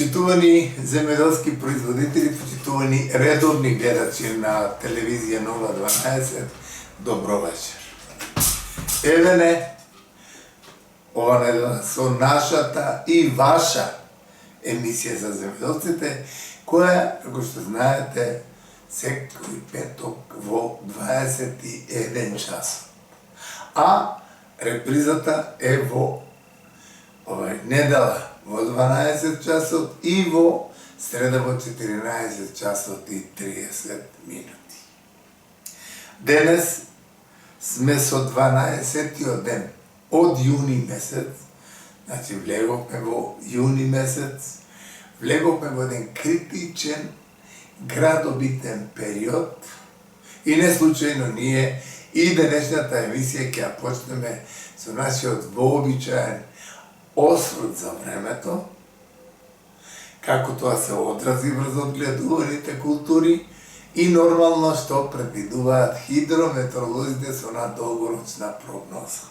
Почитувани земјоделски производители, почитувани редовни гледачи на телевизија 012, добро вечер. Еве не, ова недела со нашата и ваша емисија за земјоделците, која, како што знаете, секој петок во 21 час. А репризата е во недела во 12 часот и во среда во 14 часот и 30 минути. Денес сме со 12-тиот ден од јуни месец, значи влеговме во јуни месец, влеговме во еден критичен градобитен период и не случајно ние и денешната емисија ќе ја почнеме со нашиот вообичаен осврт за времето, како тоа се одрази врз одгледуваните култури и нормално што предвидуваат хидрометеоролозите со една долгорочна прогноза.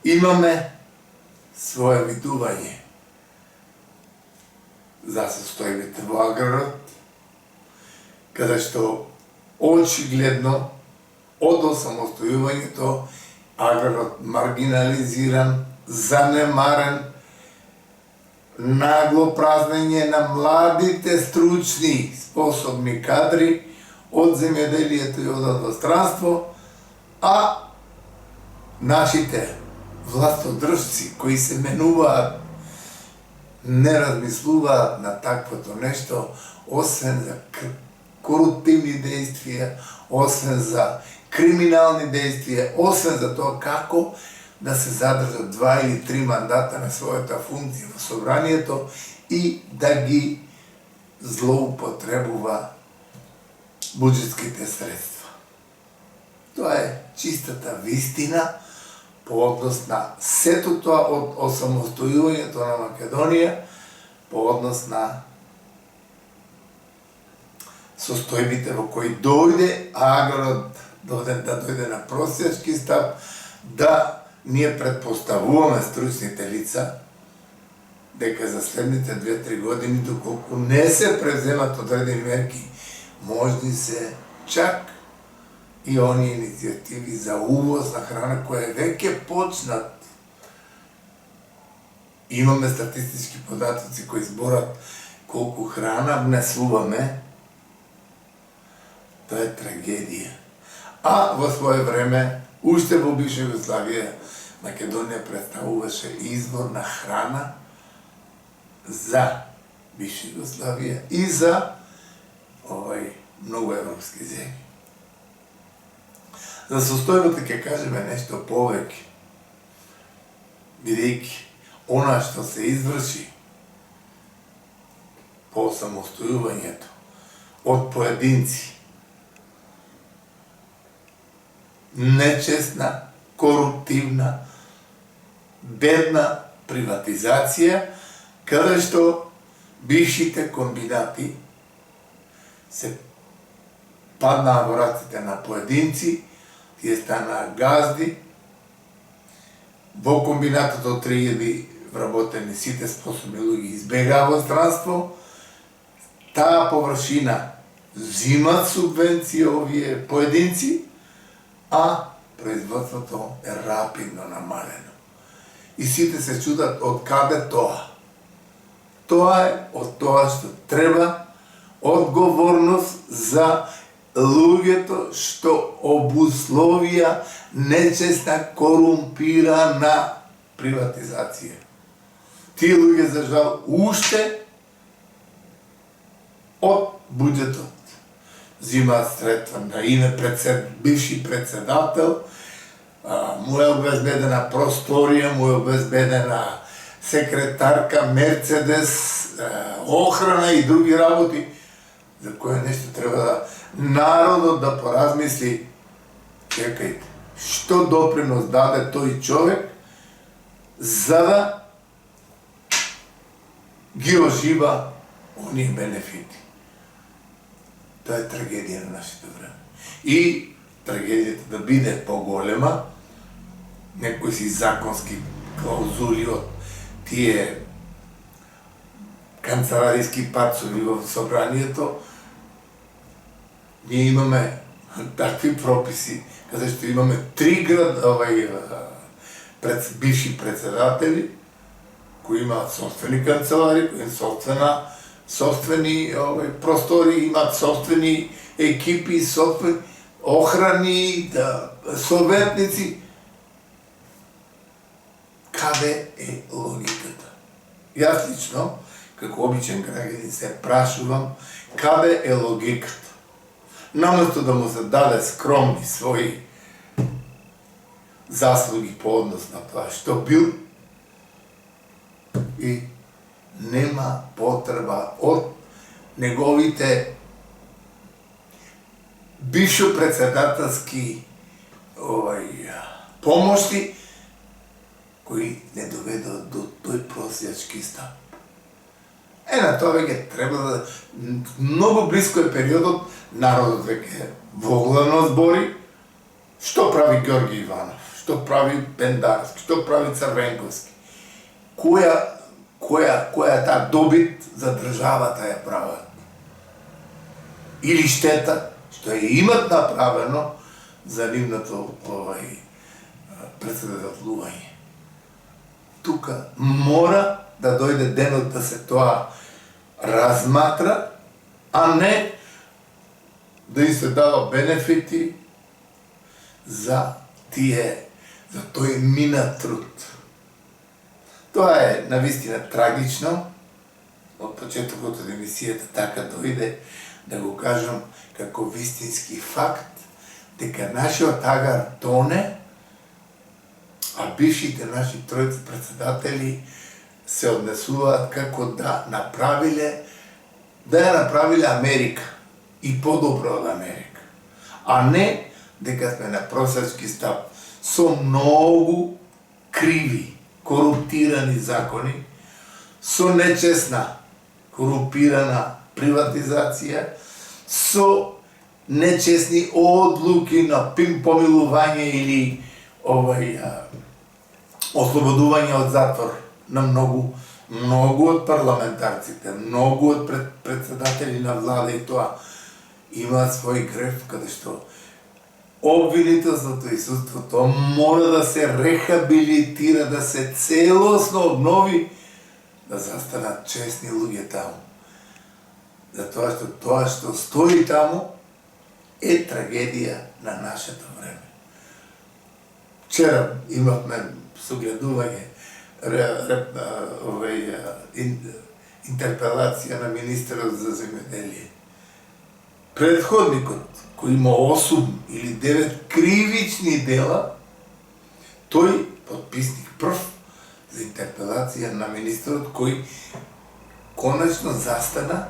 Имаме свое видување за состојбите во аграрот, каде што очигледно од осамостојувањето аграрот маргинализиран, занемарен, нагло празнење на младите, стручни, способни кадри од земјоделието и од иностранство, а нашите властодржци кои се менуваат не размислуваат на таквото нешто, освен за коруптивни действија, освен за криминални действија, освен за тоа како да се задржат 2 или 3 мандата на својата функција во собранието и да ги злоупотребува буџетските средства. Тоа е чистата вистина по однос на сето тоа од осамостојувањето на Македонија, по однос на состојбите во кои дојде аграрот да дојде на просечки стап, да ние предпоставуваме стручните лица дека за следните 2-3 години, доколку не се преземат одредени мерки, можни се чак и оние иницијативи за увоз на храна која веќе почнат. Имаме статистички податоци кои зборат колку храна внесуваме. Тоа е трагедија. А во своје време, уште во бивша Југославија, Македонија представуваше извор на храна за бивша Југославија и за многу европски земји. За состојбата ќе кажеме нешто повеќе, бидејќи она што се изврши по самостојувањето од поединци, нечестна, коруптивна, бедна приватизација, каде што бившите комбинати се паднаа во раците на поединци, тие станаа газди. Во комбинатот од 3000 вработени сите способни луѓе избегаа во странство. Таа површина зимат субвенција овие поединци, а производството е рапидно намалено. И сите се чудат од каде тоа. Тоа е од тоа што треба одговорност за луѓето што обусловија нечестна, корумпирана приватизација. Тие луѓе, за жал, уште од буџетот зимаат средства на име бивши председател, му е обезбедена просторија, му е обезбедена секретарка, Мерцедес, охрана и други работи, за кое нешто треба да народот да поразмисли. Чекајте, што допринос даде тој човек за да ги ожива оние бенефити. Тоа е трагедија на нашето време. И трагедијата да биде поголема, некои си законски клаузули од тие канцелариски пацови во собранието, ние имаме такви прописи, каде што имаме 3 бивши председатели, кои имаат собствени канцелари, кои имаат собствени простори, имаат собствени екипи, собствени охрани, советници. Каде е логиката? Јас лично, како обичен граѓанин, се прашувам каде е логиката. Наместо да му се даде скромни своји заслуги по однос на тоа што бил, и нема потреба од неговите бившо председателски помошти кои не доведоа до тој просјачки стап. На тоа веќе треба да... Многу близко е периодот, народот веќе воглавно збори, што прави Ѓорги Иванов, што прави Пендарски, што прави Црвенковски. Која таа добит за државата ја прават? Или штета, што ја имат направено за нивното председателување. Тука мора да дојде денот да се тоа разматра, а не да им се дава бенефити за тој минат труд. Тоа е навистина трагично. Од почетокот од емисијата така дојде да го кажам како вистински факт дека нашиот агар тоне, а бившите наши тројца председатели се однесуваат како да ја направиле Америка и подобро од Америка, а не дека сме на просачки стап со многу криви, коруптирани закони, со нечесна, корумпирана приватизација, со нечесни одлуки на помилување или ослободување од затвор на многу од парламентарците, многу од председатели на влада, и тоа имаат свој греф, каде што обвинителството и судството мора да се рехабилитира, да се целосно обнови, да застанат честни луѓе таму. Затоа што тоа што стои таму е трагедија на нашето време. Вчера имавме согледување интерпелација на министерот за земјоделие. Предходникот, кој има 8 или 9 кривични дела, тој подписник прв за интерпелација на министерот кој конечно застана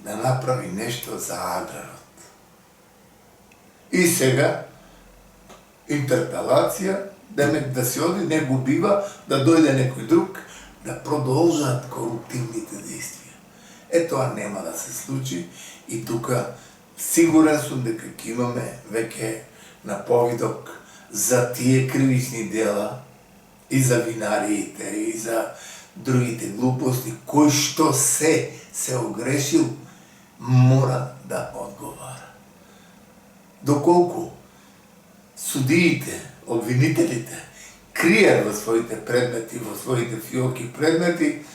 да направи нешто за аграрот. И сега интерпелација, да се оди, не го бива, да дојде некој друг, да продолжат коруптивните действија. Тоа нема да се случи и тука сигурен сум дека ќе имаме веќе на повидок за тие кривични дела и за винариите и за другите глупости, кој што се огрешил, мора да одговара. Доколку судиите, обвинителите кријат во своите предмети, во своите фиоки предмети,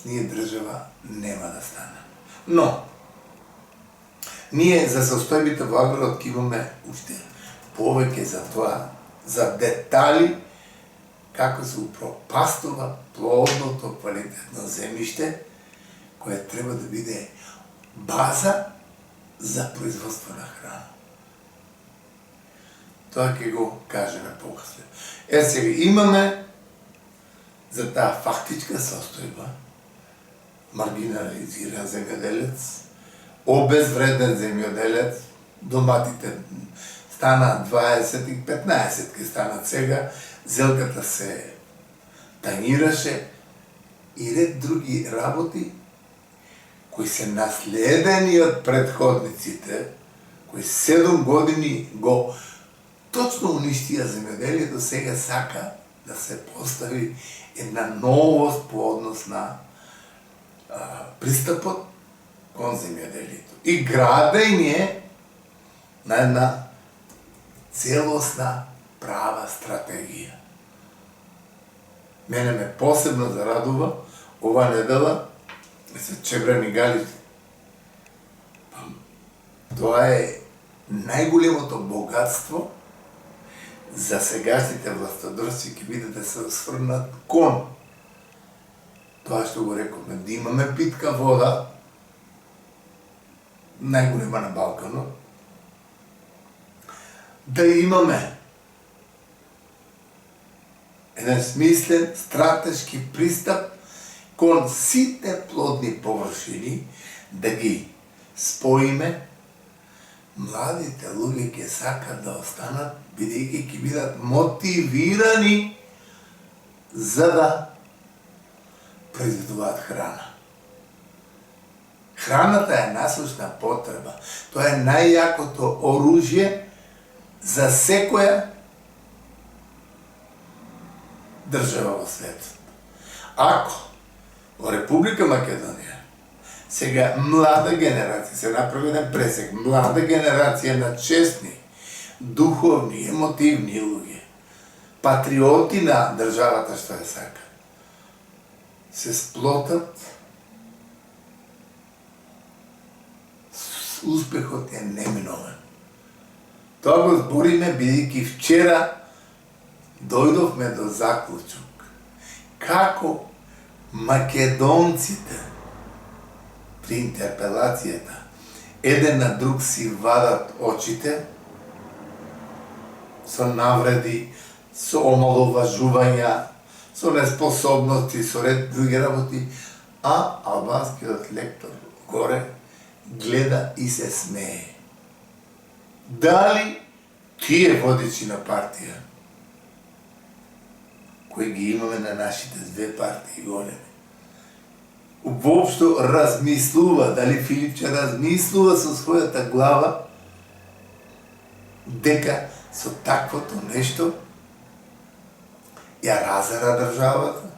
ние држава нема да стане. Но ние за состојбите во аграрот имаме уште повеќе за тоа, за детали како се упропастува плодното квалитетно земјиште кое треба да биде база за производство на храна. Тоа ќе го кажеме покасно. Сега имаме за таа фактичка состојба маргинализиран земјоделец, обезвреден земјоделец, доматите стана 20 и 15 ке станат сега, зелката се тањираше и ред други работи кои се наследени од предходниците кој 7 години го точно уништија земјоделието, сега сака да се постави една новост по однос на пристапот кон земјоделието и градење на една целосна права стратегија. Мене ме посебно зарадува ова недела се чебрани галите. Тоа е најголемото богатство за сегашните властодржци, ќе биде да се осврнат кон тоа што го рековме, да имаме питка вода, најголема на Балканот, да имаме еден смислен стратешки пристап кон сите плодни површини, да ги споиме. Младите луѓе ќе сакат да останат, бидејќи ќе бидат мотивирани за да произведуваат храна. Храната е насущна потреба. Тоа е најјакото оружје за секоја држава во светот. Ако во Република Македонија сега млада генерација, се направи еден пресек, млада генерација на честни, духовни, емотивни луѓе, патриоти на државата што ја сака, се сплотат, успехот е неминовен. Тоа го збориме бидејќи вчера дојдовме до заклучок како македонците при интерпелацијата еден на друг си вадат очите со навреди, со омаловажувања, со неспособности, со ред други работи, а албанскиот лектор горе гледа и се смее. Дали тие водичи на партија, кои ги имаме на нашите две партии големи, воопшто размислува, дали Филипче размислува со својата глава дека со таквото нешто ја разара државата,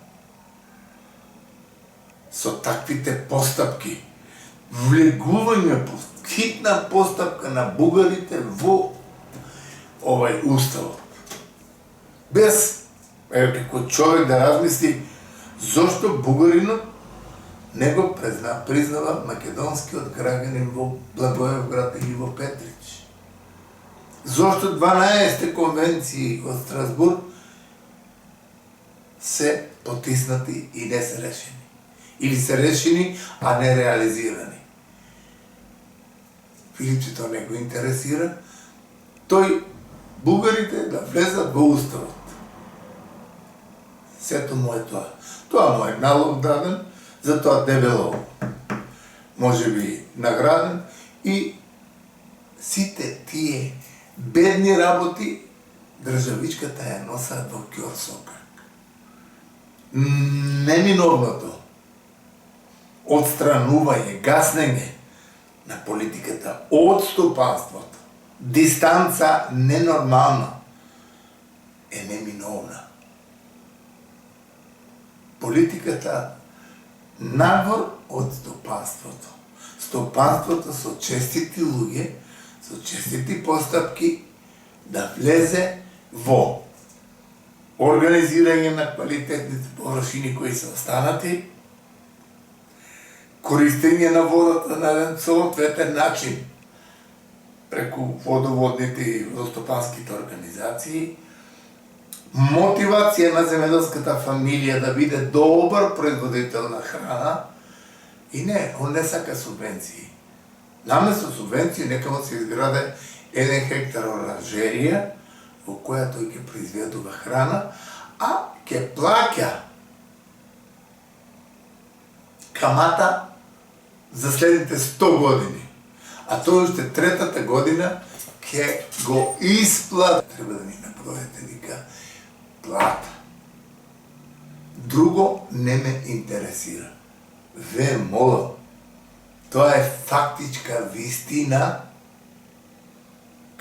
со таквите постапки, влегување по хитна постапка на бугарите во овај уставот. Без, како човек да размисли, зошто бугаринот не го признава македонскиот граѓанин во Благоевград или во Петрич? Зошто 12 конвенции од Страсбург се потиснати и не се решени? Или се решени, а не реализирани? Филипче тоа не го интересира. Тој бугарите да влезат во уставот. Сето му е тоа. Тоа му е налог даден, затоа дебело може би награден и сите тие бедни работи државичката ја носат во ќорсокак. Неминовното отстранување, гаснење на политиката од стопанството, дистанца ненормална, е неминовна. Политиката надвор од стопанството. Стопанството со честити луѓе, со честити постапки, да влезе во организирање на квалитетните површини кои се останати, користење на водата на еден соодветен начин преку водоводните и водостопанските организации, мотивација на земјоделската фамилија да биде добар производител на храна и не, он не сака субвенции. Наместо субвенции нека му се изграде 1 хектар оранжерија во која тој ќе произведува храна, а ќе плаќа камата за следните 100 години. А тој уште третата година ќе го исплати. Треба да ни набројате, вика, плата. Друго не ме интересира. Ве молам, тоа е фактичка вистина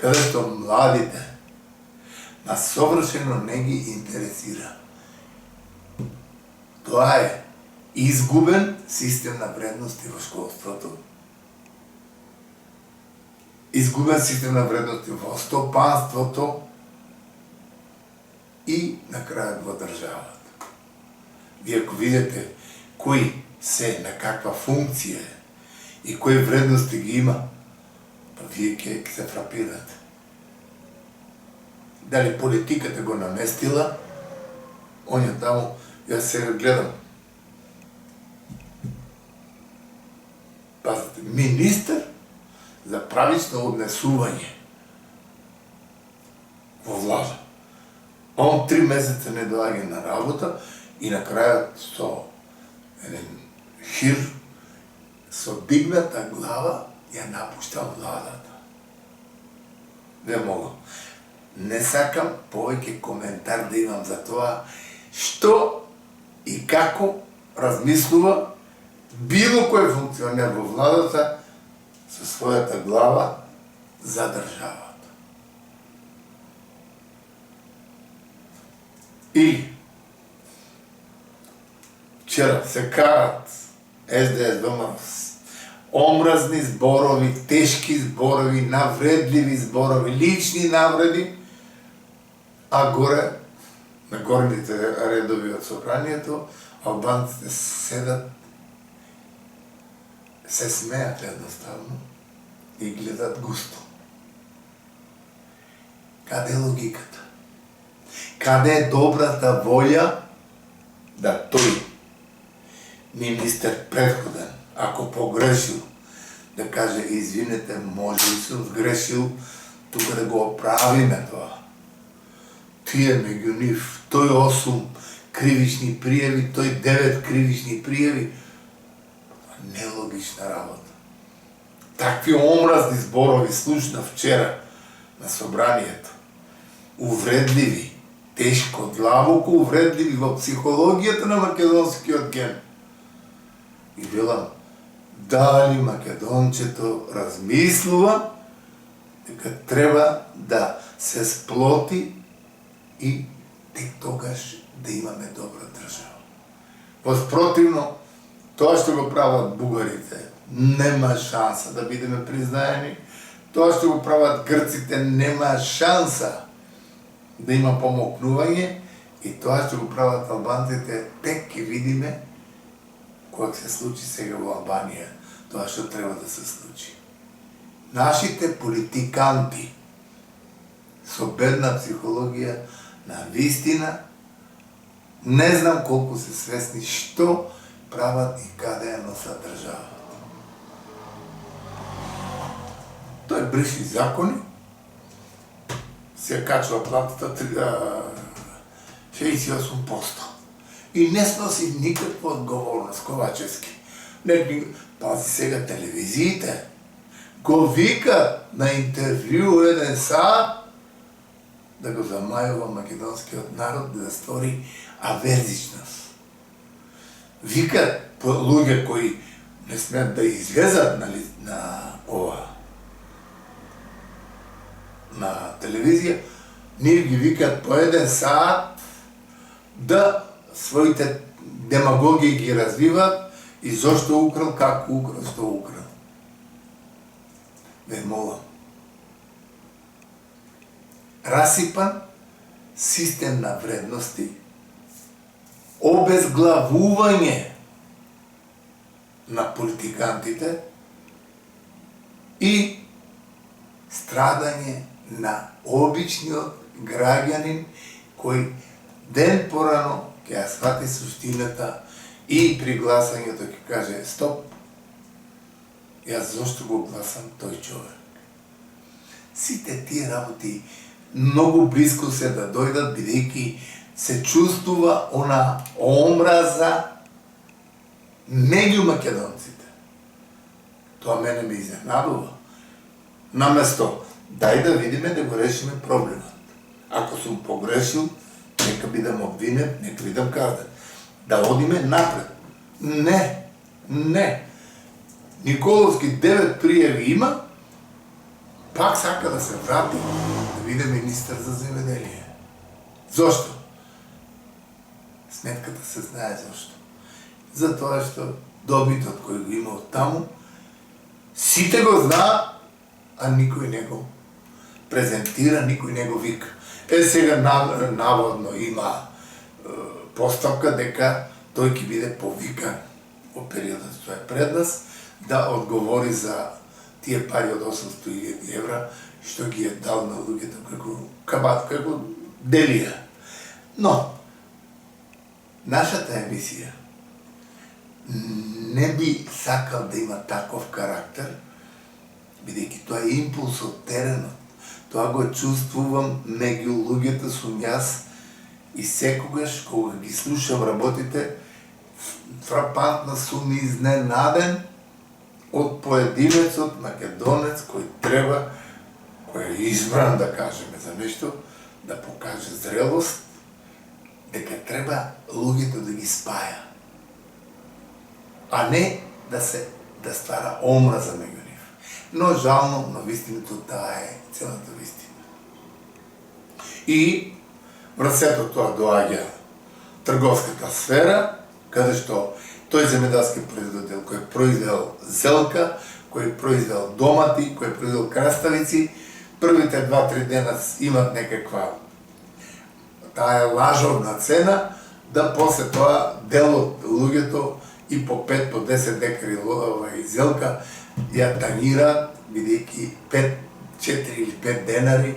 каде што младите на совршено не ги интересира. Тоа е изгубен систем на вредности во школството, изгубен систем на вредности во стопанството и на крајот во државата. Вие ако видите кои се на каква функција и кои вредности ги има, па вие ќе се фрапирате. Дали политиката го наместила, оня таму, јас сега гледам. Пазите, министер за правично однесување во влада. Он 3 месеца не доаѓа на работа и на крајот со еден хир со дигната глава ја напушта владата. Не мога. Не сакам повеќе коментар да имам за тоа што и како размислува било кој функционер во владата со својата глава за државата. И вчера се карат СДС, ВМРО, омразни зборови, тешки зборови, навредливи зборови, лични навреди, а горе, на горните редови од собранието, албанците седат, се смеат едноставно и гледат густо. Каде е логиката? Каде е добрата волја да тој министер предходен, ако погрешил, да каже извинете, може ли сум сгрешил, тука да го оправиме тоа. Тие меѓу нив, тој 8 кривични пријави, тој 9 кривични пријави, нелогична работа. Такви омразни зборови слушна вчера на собранието. Увредливи, тешко, длабоко увредливи во психологијата на македонскиот ген. И велам, дали македончето размислува дека треба да се сплоти и тек тогаш да имаме добра држава. Воспротивно, тоа што го прават бугарите, нема шанса да бидеме признаени. Тоа што го прават грците, нема шанса да има помокнување. И тоа што го прават албанците, тек ќе видиме кога се случи сега во Албанија, тоа што треба да се случи. Нашите политиканти со бедна психологија на вистина не знам колку се свесни што прават и каде ја носат државата. Тој бриши закони, се качува платата 68%. И не сноси никаква одговорност Ковачевски. Пази сега телевизиите, го вика на интервју еден саат да го замајува македонскиот народ да стори аверзичност. Викат луѓе кои не смеат да излезат на телевизија, нив ги викат по еден саат да своите демагогии ги развиват и зошто украл, како украл, што украл. Ве молам. Расипан систем на вредности, обезглавување на политикантите и страдање на обичниот граѓанин кој ден порано ќе ја свати суштината и при гласањето ќе каже стоп, јас зошто го гласам тој човек. Сите тие работи многу близко се да дојдат, бидејќи се чувствува она омраза меѓу македонците. Тоа мене ме изненадува. Наместо, дај да видиме да го решиме проблемот. Ако сум погрешил, нека бидам обвинет, нека бидам казнен. Да одиме напред. Не. Николовски 9 пријави има пак сака да се врати да биде министар за земеделие. Зошто? Сметката се знае зошто. Затоа што добитот кој го има од таму, сите го знаат, а никој не го презентира, никој не го вика. Сега наводно има постапка дека тој ќе биде повикан во периодот што е пред нас да одговори за тие пари од 800.000 евра што ги е дал на луѓето како кабат, како делија. Но нашата емисија не би сакал да има таков карактер, бидејќи тоа е импулс од теренот. Тоа го чувствувам меѓу луѓето сум јас и секогаш кога ги слушам работите, фрапантно сум изненаден од поединецот македонец кој треба, кој е избран, да кажеме, за нешто, да покаже зрелост, дека треба луѓето да ги спаја, а не да ствара омраза меѓу нив. Но жално, на вистината таа е целата вистина. И врз сето тоа доаѓа трговската сфера, каде што тој земеделски производител кој произвел зелка, кој произвел домати, кој произвел краставици, првите 2-3 дена имат некаква таа лажовна цена, да после тоа дел од луѓето и по 5, по 10 декари зелка ја танираат, бидејќи 4 или 5 денари,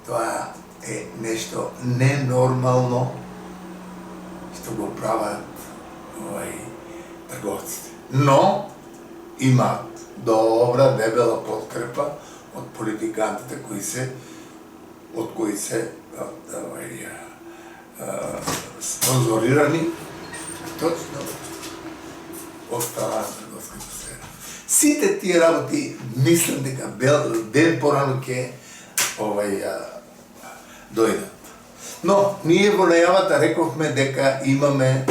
тоа е нешто ненормално што го прават трговците. Но имаат добра, дебела подкрепа од политикантите кои се спонзорирани точно остава трговската сфера. Сите тие работи мислам дека ден порано ќе дојдат. Но ние во најавата рековме дека имаме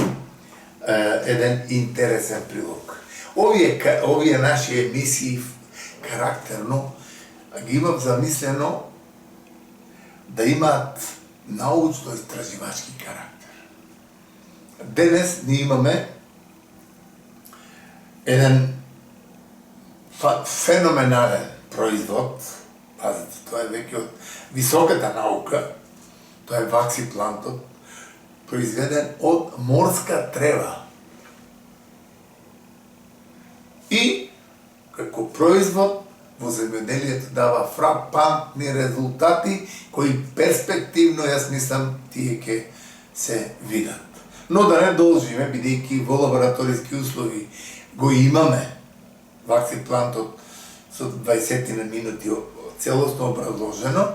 еден интересен прилог. Овие наши емисии карактерно ги имам замислено да имаат научно-истраживачки карактер. Денес ние имаме еден феноменален производ, пазите, тоа е веќе од високата наука, тоа е ваксиплантот, произведен од морска трева. И како производ во земеделието дава фрапантни резултати кои перспективно, јас мислам, тие ќе се видат. Но да не должиме, бидејќи во лабораториски услови го имаме ваксиплантот со 20 на минути целосно образложено,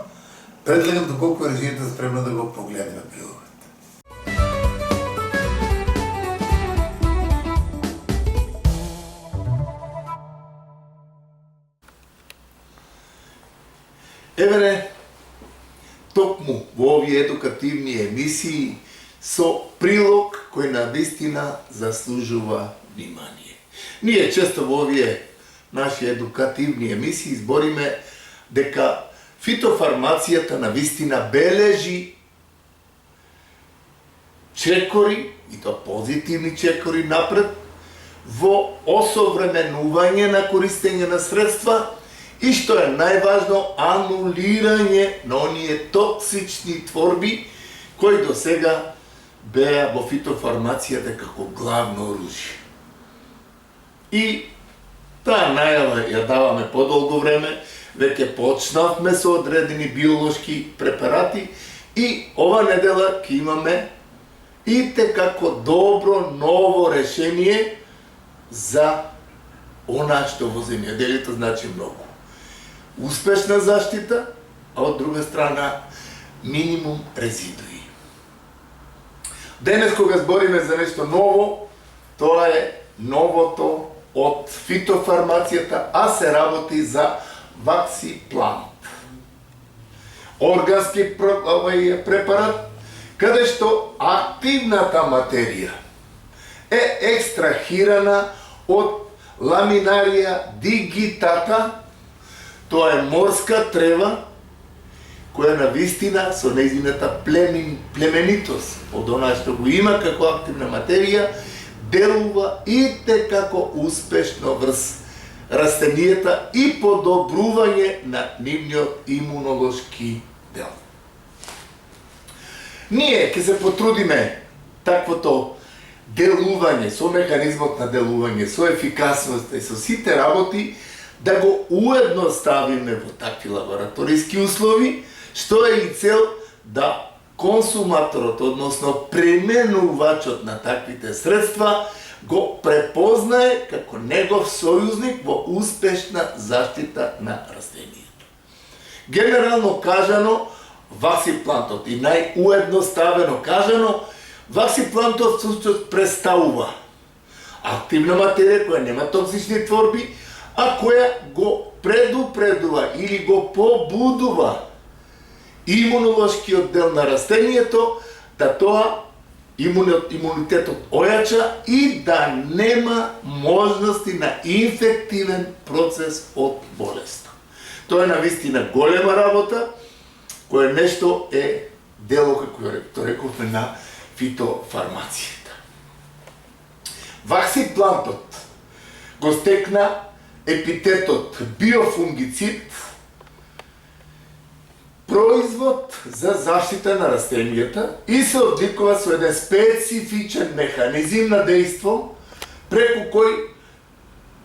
предлагам доколку режијата спремна да го погледне прилогот. Еве токму во овие едукативни емисии со прилог кој навистина заслужува внимание. Ние често во овие наши едукативни емисии збориме дека фитофармацијата навистина бележи чекори, и то позитивни чекори напред, во осовременување на користење на средства и што е најважно, анулирање на оние токсични творби кои до сега беа во фитофармацијата како главно оружје. И таа најава ја даваме подолго време, веќе почнавме со одредени биолошки препарати и ова недела ќе имаме итекако добро ново решение за она што во земјоделието значи многу. Успешна заштита, а од друга страна минимум резидуи. Денес кога збориме за нешто ново, тоа е новото од фитофармацијата, а се работи за ваксиплант. Органски препарат, каде што активната материја е екстрахирана од ламинарија дигитата, Тоа е морска трева која навистина со нејзината племенитост од онаа што го има како активна материја делува итекако успешно врз растенијата и подобрување на нивниот имунолошки дел. Ние ќе се потрудиме таквото делување, со механизмот на делување, со ефикасноста и со сите работи да го уедноставиме во такви лабораториски услови, што е и цел да консуматорот, односно пременувачот на таквите средства, го препознае како негов сојузник во успешна заштита на растенијето. Генерално кажано, ваксиплантот и најуедноставено кажано, ваксиплантот всушност представува активна материја која нема токсични творби, а која го предупредува или го побудува имунолошкиот дел на растенијето да тоа имунитетот ојача и да нема можности на инфективен процес од болест. Тоа е навистина голема работа, која нешто е дело, како тоа рековме, на фитофармацијата. Ваксиплантот го стекна епитетот биофунгицид, производ за заштита на растенијата и се одликува со еден специфичен механизм на дејство преку кој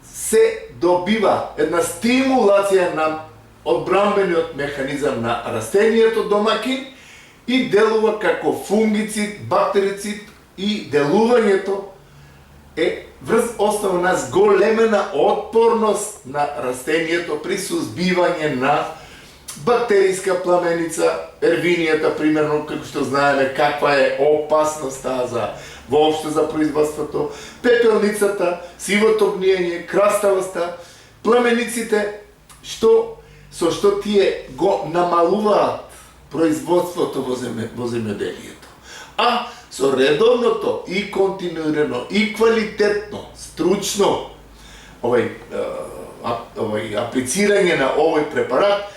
се добива една стимулација на одбранбениот механизам на растенијето домакин и делува како фунгицид, бактерицид и делувањето е врз основа на зголемена отпорност на растенијето при сузбивање на бактериска пламеница, ервинијата, примерно, како што знаеме каква е опасноста за воопшто за производството, пепелницата, сивото гниење, краставоста, пламениците, со што тие го намалуваат производството во земјоделието. А со редовното и континуирано и квалитетно, стручно аплицирање на овој препарат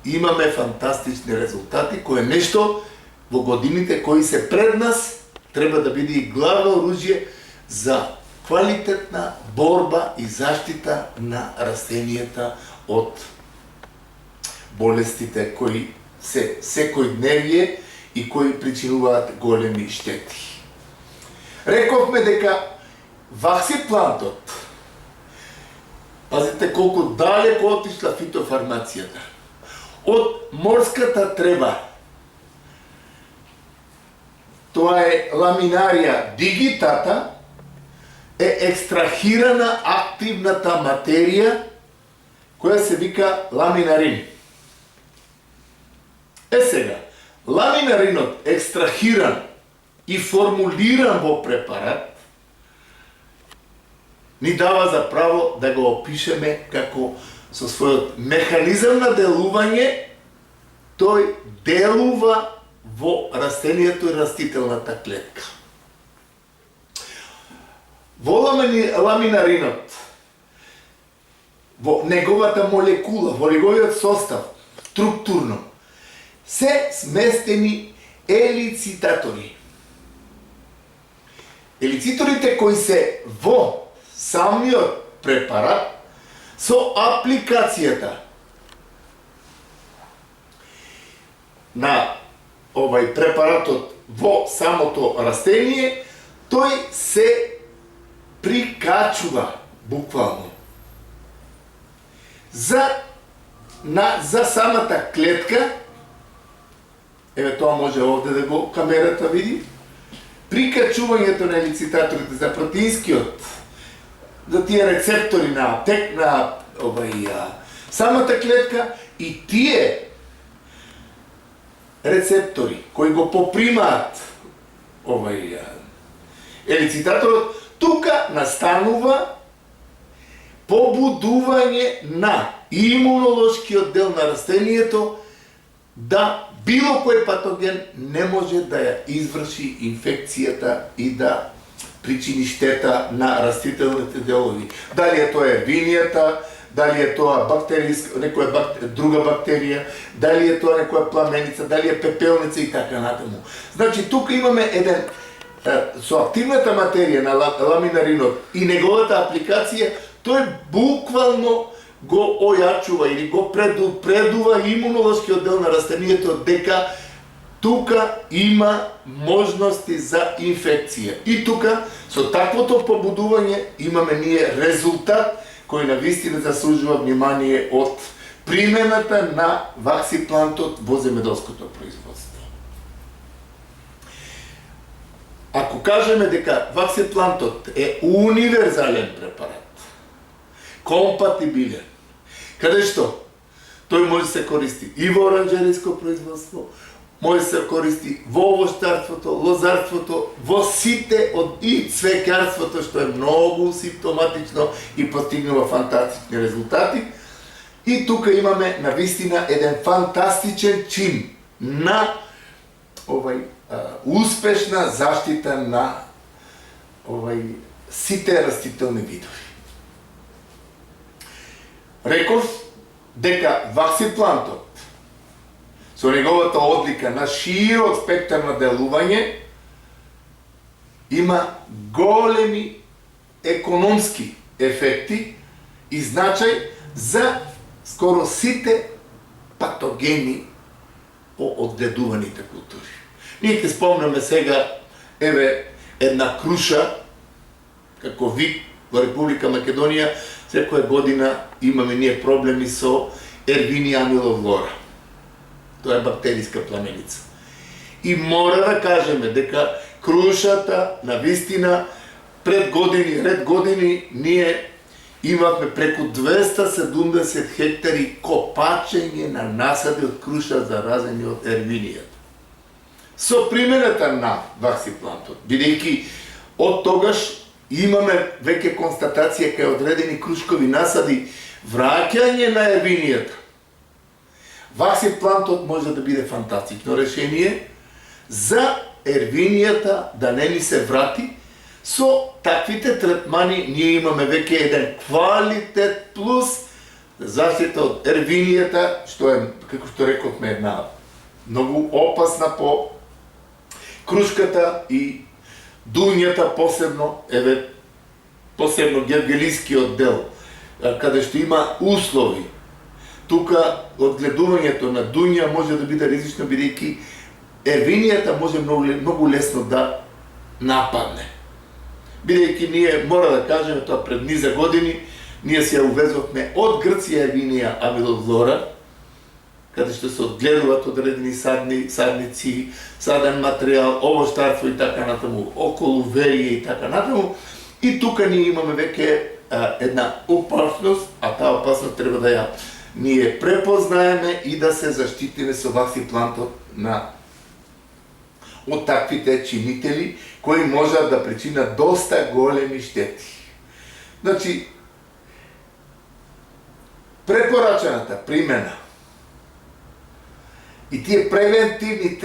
имаме фантастични резултати, кој е нешто во годините кои се пред нас треба да биде и главно оружје за квалитетна борба и заштита на растенијата од болестите кои се секојдневие и кои причинуваат големи штети. Рековме дека ваксиплантот, пазите колку далеко отишла фитофармацијата, од морската трева, тоа е ламинарија дигитата, е екстрахирана активната материја која се вика ламинарин. Сега, ламинаринот екстрахиран и формулиран во препарат ни дава за право да го опишеме како со својот механизам на делување, тој делува во растенијето и растителната клетка. Во ламинаринот, во неговата молекула, во неговиот состав, структурно, се сместени елицитатори. Елициторите кои се во самиот препарат со апликацијата на овај препаратот во самото растение, тој се прикачува буквално за самата клетка. Еве тоа може овде да го камерата види. Прикачувањето на елицитаторите за протеинскиот, за тие рецептори на самата клетка и тие рецептори кои го попримаат елицитаторот, тука настанува побудување на имунолошкиот дел на растенијето да било кој патоген не може да ја изврши инфекцијата и да причини штета на растителните делови. Дали е тоа ервинијата, дали е тоа друга бактерија, дали е тоа некоја пламеница, дали е пепелница и така натаму. Значи тука имаме еден со активната материја на ламинаринот и неговата апликација, тој буквално го ојачува или го предува имунолошкиот дел на растението дека тука има можности за инфекција. И тука со таквото побудување имаме ние резултат кој навистина заслужува внимание од примената на ваксиплантот во земјоделското производство. Ако кажеме дека ваксиплантот е универзален препарат, компатибилен, каде што тој може се користи и во оранжериско производство, може се користи во овощарството, лозарството, во сите и цвеќарството, што е многу симптоматично и постигнува фантастични резултати. И тука имаме навистина еден фантастичен чин на успешна заштита на сите растителни видови. Реков дека ваксиплантот со неговата одлика на широк спектар на делување има големи економски ефекти и значај за скоро сите патогени по одгледуваните култури. Ние ќе спомнеме сега една круша како вид во Република Македонија. Секоја година имаме ние проблеми со Ервиния амилофлора. Тоа е бактериска пламеница. И мора да кажеме дека крушата навистина ред години ние имавме преку 270 хектари копачење на насади од круша заразени од ервинијата. Со примената на ваксиплантот, бидејќи од тогаш имаме веќе констатација кај одредени крушкови насади враќање на ервинијата. Ваксиплантот може да биде фантастично решение за ервинијата да не ни се врати. Со таквите третмани ние имаме веќе еден квалитет плюс заштита од ервинијата, што е, како што рековме, една многу опасна по крушката и дуњата, посебно гергелискиот дел, каде што има услови. Тука одгледувањето на дуња може да биде ризично, бидејќи ервинијата може многу лесно да нападне. Бидејќи ние, мора да кажеме тоа, пред низа години, ние се ја увезовме од Грција Ервинија амилофлора, каде што се одгледуваат одредени садници, саден материјал, овощарство и така натаму, околу верија и така натаму. И тука ние имаме веќе една опасност, а таа опасност треба да ја ние препознаеме и да се заштитиме со ваксиплантот од таквите чинители кои можат да причинат доста големи штети. Значи, препорачаната примена и тие превентивни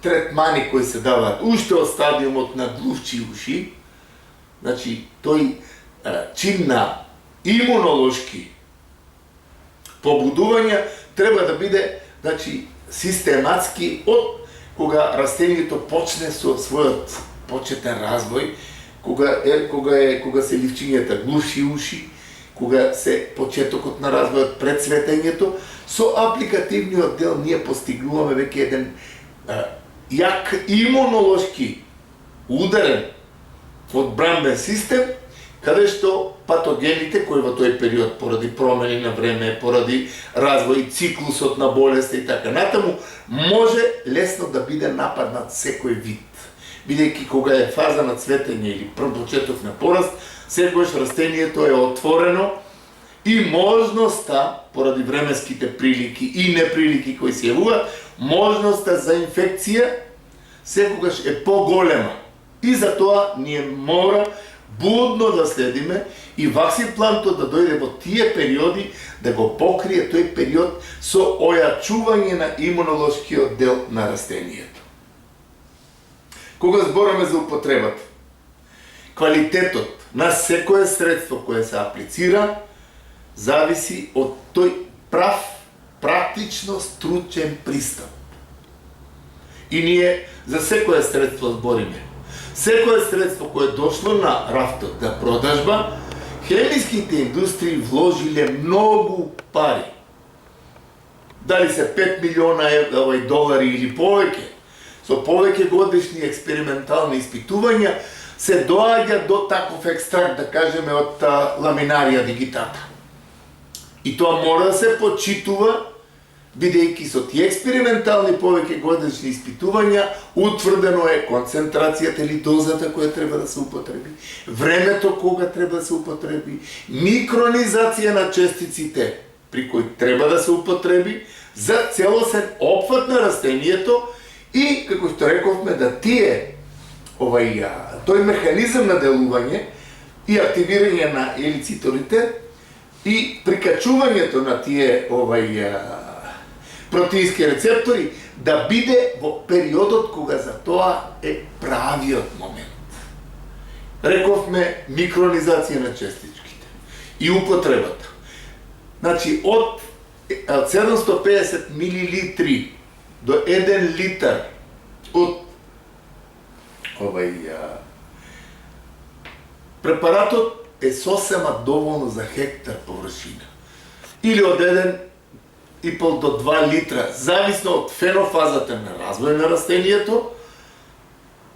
третмани кои се даваат уште од стадиумот на глувчи уши, значи тој чин на имунолошки побудувања треба да биде, значи, систематски од кога растението почне со својот почетен развој, кога се ливчињата глуши уши, кога се почетокот на развојот пред цветењето, со апликативниот дел ние постигнуваме веќе еден јак имунолошки ударен одбранбен систем, каде што патогените кои во тој период поради промени на време, поради развој, циклусот на болест и така натаму, може лесно да биде нападнат секој вид. Бидејќи кога е фаза на цветење или почеток на пораст, секогаш растението е отворено и можноста, поради временските прилики и неприлики кои се јавуваат, можноста за инфекција секогаш е поголема. И затоа ние мора будно да следиме и ваксиплантот да дојде во тие периоди да го покрие тој период со ојачување на имунолошкиот дел на растението. Кога збораме за употребата, квалитетот на секое средство кое се аплицира зависи од тој прав, практично стручен пристап. И ние за секое средство збориме. Секое средство кое дошло на рафтот на продажба, хемиските индустрии вложиле многу пари. Дали се 5 милиона долари или повеќе, со повеќе годишни експериментални испитувања, се доаѓа до таков екстракт, да кажеме, од ламинарија дигитата. И тоа мора да се почитува, бидејќи со тие експериментални повеќе годишни испитувања утврдено е концентрацијата или дозата која треба да се употреби, времето кога треба да се употреби, микронизација на честиците при кои треба да се употреби за целосен опфат на растението и, како што рековме, да тој механизам на делување и активирање на елициторите и прикачувањето на тие протеински рецептори да биде во периодот кога за тоа е правиот момент. Рековме микронизација на честичките и употребата. Значи, од 750 милилитри до 1 литар од препаратот е сосема доволно за хектар површина. Или од 1,5 до 2 литра, зависно од фенофазата на развој на растението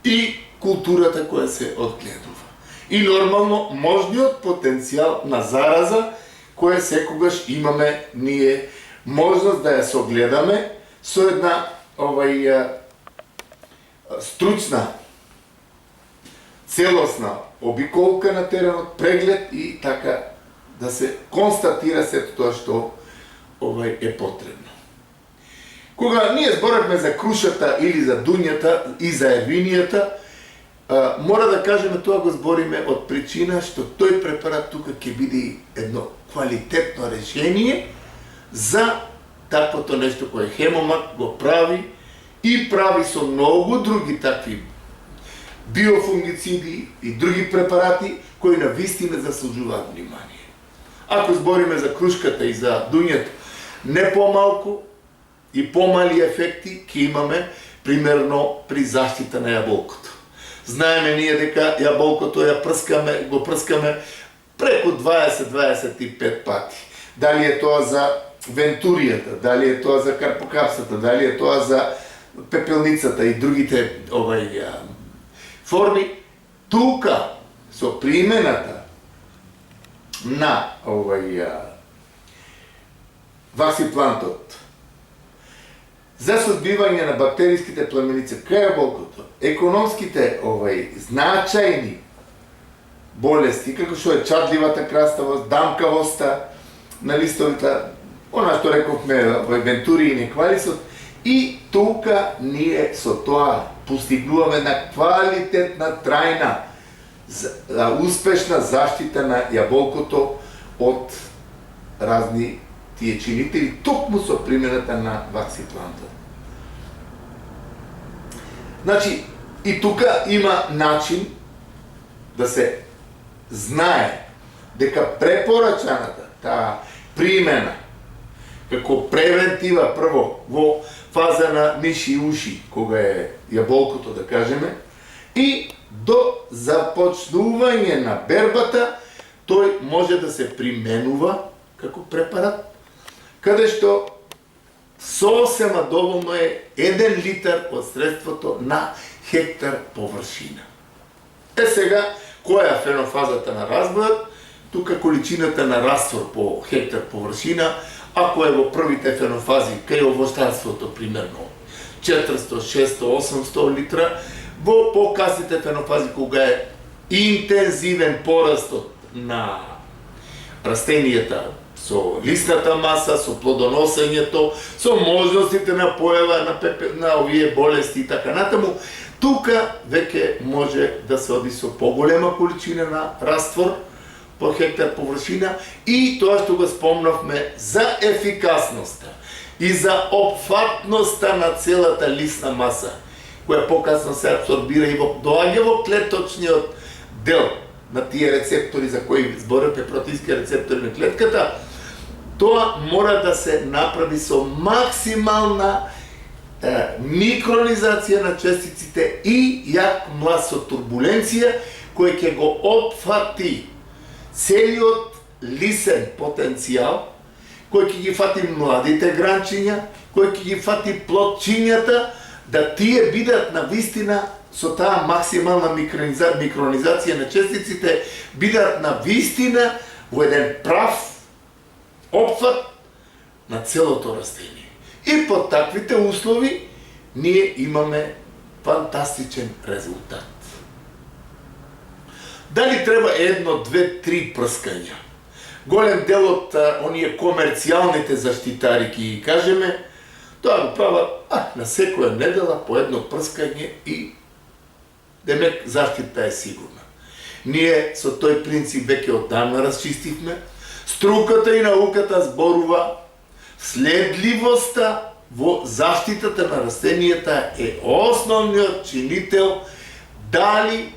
и културата која се одгледува. И нормално можниот потенцијал на зараза која секогаш имаме ние можност да ја согледаме со една стручна, целосна обиколка на теренот, преглед и така да се констатира сето тоа што е потребно. Кога ние зборевме за крушата или за дуњата и за ервинијата, мора да кажеме тоа го збориме од причина што тој препарат тука ќе биде едно квалитетно решение за таквото нешто кое Хемомак го прави и прави со многу други такви биофунгициди и други препарати кои навистина заслужуваат внимание. Ако збориме за крушката и за дуњето, не помалку и помали ефекти ќе имаме примерно при заштита на јаболкото. Знаеме ние дека јаболкото го прскаме преку 20-25 пати. Дали е тоа за вентуријата, дали е тоа за карпокапсата, дали е тоа за пепелницата и другите форми, тука со примената на ваксиплантот за сузбивање на бактериските пламеници кај јаболкото, економските значајни болести, како што е чадливата краставост, дамкавоста на листовите, она што рековме вентури и неквалисот, и тука ние со тоа постигнуваме на квалитетна, трајна, успешна заштита на јаболкото од разни тие чинители, токму со примената на ваксиплантот. Значи, и тука има начин да се знае дека препорачаната, таа примена, како превентива прво во фаза на миши и уши, кога е јаболкото, да кажеме, и до започнување на бербата, тој може да се применува како препарат, каде што сосема доволно е 1 литар од средството на хектар површина. Сега, која е фенофазата на развојот? Тука количината на раствор по хектар површина, ако е во првите фенофази, кај овощарството примерно 400, 600, 800 литра, во покасните фенофази, кога е интензивен порастот на растенијата, со листната маса, со плодоносењето, со можностите на појава на овие болести и така натаму, тука веќе може да се оди со поголема количина на раствор по хектар површина и тоа што го спомнавме за ефикасноста и за опфатноста на целата листна маса, која покасно се абсорбира и доаѓа во клеточниот дел на тие рецептори за кои зборевме, протеински рецептори на клетката, тоа мора да се направи со максимална микронизација на честиците и јак млаз со турбуленција кој ќе го опфати целиот лисен потенцијал, кој ќе ги фати младите гранчиња, кој ќе ги фати плодчињата, да тие бидат на вистина со таа максимална микронизација на честиците, бидат на вистина во еден прав опфат на целото растение. И под таквите услови ние имаме фантастичен резултат. Дали треба 1, 2, 3 прскања? Голем дел од оние комерцијалните заштитари ќе ги кажеме, тоа го прават на секоја недела по едно прскање и демек заштита е сигурна. Ние со тој принцип веќе оддавна расчистивме. Струката и науката зборува следливоста во заштитата на растенијата е основниот чинител дали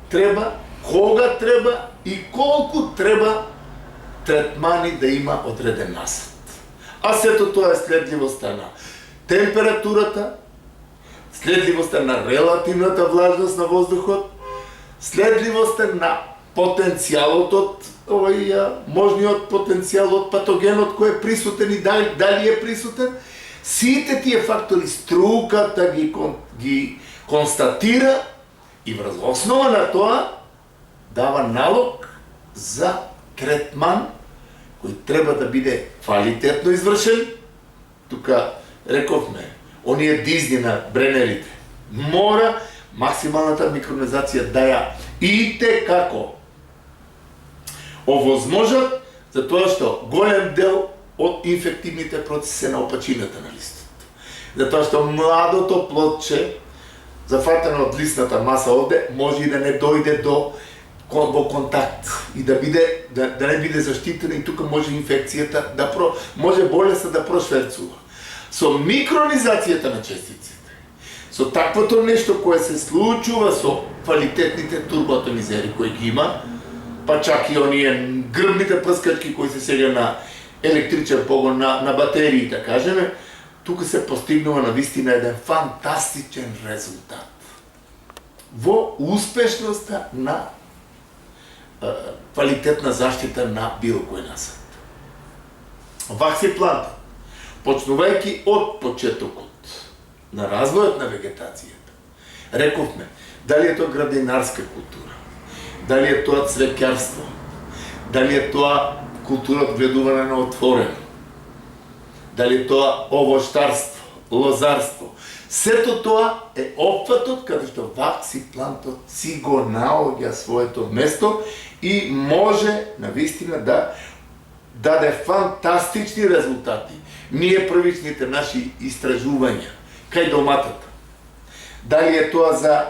треба, кога треба и колку треба третмани да има одреден насад. А сето тоа е следливоста на температурата, следливоста на релативната влажност на воздухот, следливоста на потенцијалот од можниот потенцијал од патогенот кој е присутен и дали е присутен. Сите тие фактори струката ги констатира и врз основа на тоа дава налог за третман кој треба да биде квалитетно извршен. Тука рековме, оние дизни на бренерите, мора максималната микронизација да ја ите како овозможат, затоа што голем дел од инфективните процеси на опачината на листот. Затоа што младото плодче, зафатено од листната маса овде, може и да не дојде во контакт и да не биде заштитена и тука може инфекцијата може болеста да прошверцува. Со микронизацијата на честиците, со таквото нешто кое се случува со квалитетните турботонизери кои ги има, па чак и оние грбните прскачки кои се сега на електричен погон на батерии, да кажеме, тука се постигнува на вистина еден фантастичен резултат во успешноста на квалитетна заштита на било кој насад. Ваксиплантот, почнувајќи од почетокот на развојот на вегетацијата, рековме, дали е тоа градинарска култура, дали е тоа цвеќарство, дали е тоа култура од гледување на отворено, дали е тоа овоштарство, лозарство. Сето тоа е опфатот каде што ваксиплантот си го наоѓа своето место и може навистина да даде фантастични резултати. Ние првичните наши истражувања кај доматата, дали е тоа за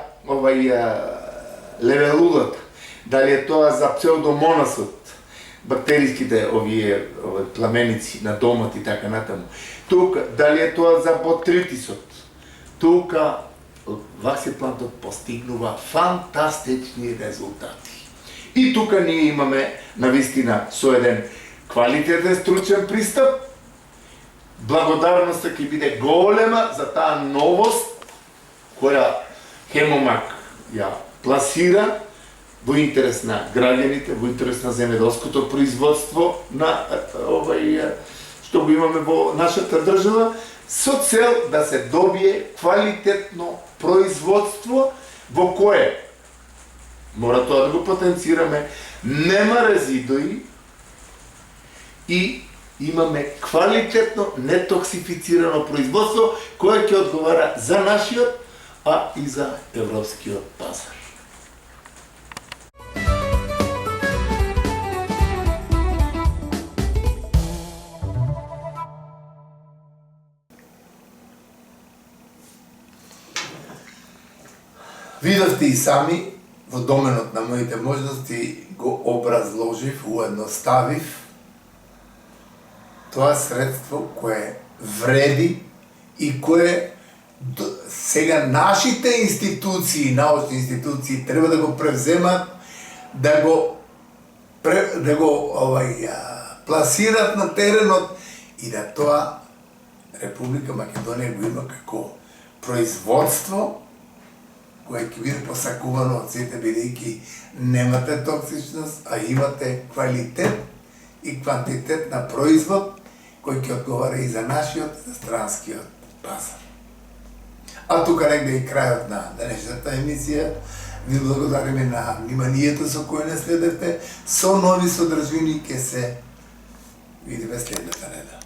левелулата, дали е тоа за псевдомонасот, бактериските овие пламеници на домат и така натаму. Тука, дали е тоа за ботритисот, тука ваксиплантот постигнува фантастични резултати. И тука ние имаме навистина со еден квалитетен стручен пристап. Благодарноста ќе биде голема за таа новост која Хемомак ја пласира во интерес на граѓаните, во интерес на земјоделското производство на што го имаме во нашата држава, со цел да се добие квалитетно производство во кое мора тоа да го потенцираме, нема резидуи и имаме квалитетно нетоксифицирано производство кое ќе одговара за нашиот, а и за европскиот пазар. Видовте и сами, во доменот на моите можности го образложив, уедноставив тоа средство кое вреди и кое сега нашите институции, научни институции треба да го превземат, да го пласират на теренот и да тоа Република Македонија го има како производство кое ќе биде посакувано од сите, бидејќи немате токсичност, а имате квалитет и квантитет на производ кој ќе одговара и за нашиот и за странскиот пазар. А тука негде и крајот на денешната емисија. Ви благодариме на вниманието со кое не следевте. Со нови содржини ќе се видиме следната недела.